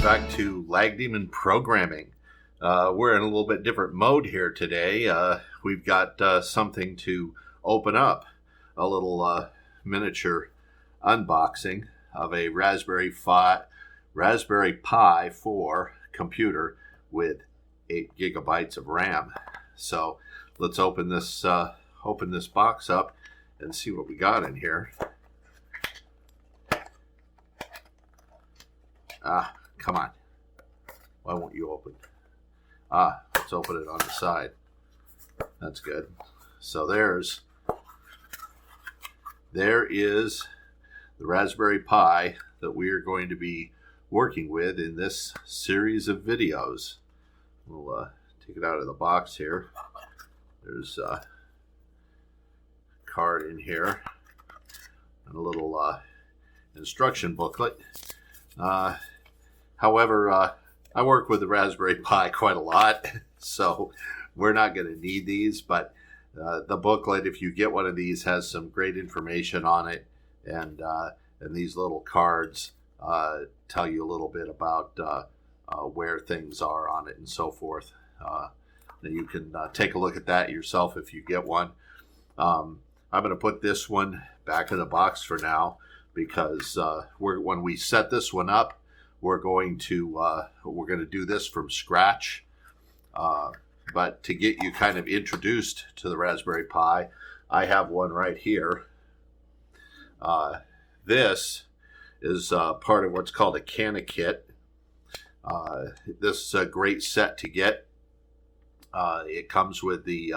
back to Lag Demon Programming. We're in a little bit different mode here today. We've got something to open up, a little miniature unboxing of a Raspberry Pi 4 computer with 8 gigabytes of RAM. So let's open this box up and see what we got in here. Come on. Why won't you open? Let's open it on the side. That's good. So there is the Raspberry Pi that we are going to be working with in this series of videos. We'll take it out of the box here. There's a card in here and a little instruction booklet. However, I work with the Raspberry Pi quite a lot, so we're not going to need these, but the booklet, if you get one of these, has some great information on it, and these little cards tell you a little bit about where things are on it and so forth. You can take a look at that yourself if you get one. I'm going to put this one back in the box for now because when we set this one up, we're going to do this from scratch. But to get you kind of introduced to the Raspberry Pi, I have one right here. This is part of what's called a CanaKit. This is a great set to get. It comes with the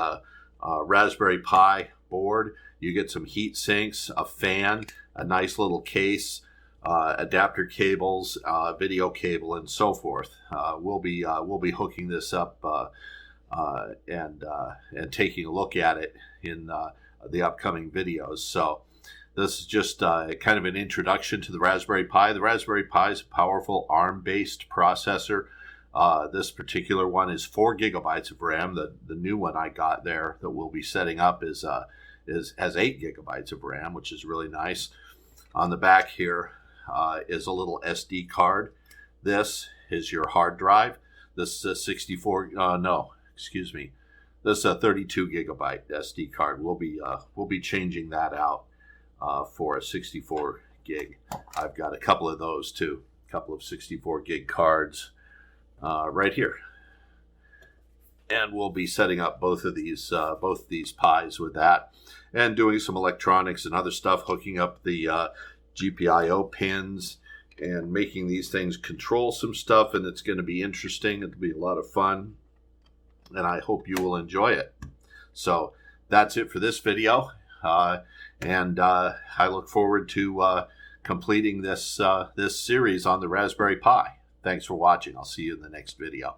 Raspberry Pi board. You get some heat sinks, a fan, a nice little case, adapter cables, video cable, and so forth. We'll be hooking this up and taking a look at it in the upcoming videos. So this is just kind of an introduction to the Raspberry Pi. The Raspberry Pi is a powerful ARM-based processor. This particular one is 4 gigabytes of RAM. The new one I got there that we'll be setting up has 8 gigabytes of RAM, which is really nice. On the back here is a little SD card. This is your hard drive. This is a 32 gigabyte SD card. We'll be changing that out for a 64 gig. I've got a couple of those too. A couple of 64 gig cards right here. And we'll be setting up both these Pis with that, and doing some electronics and other stuff, hooking up the GPIO pins and making these things control some stuff, and it's going to be interesting. It'll be a lot of fun, and I hope you will enjoy it. So that's it for this video, and I look forward to completing this series on the Raspberry Pi. Thanks for watching. I'll see you in the next video.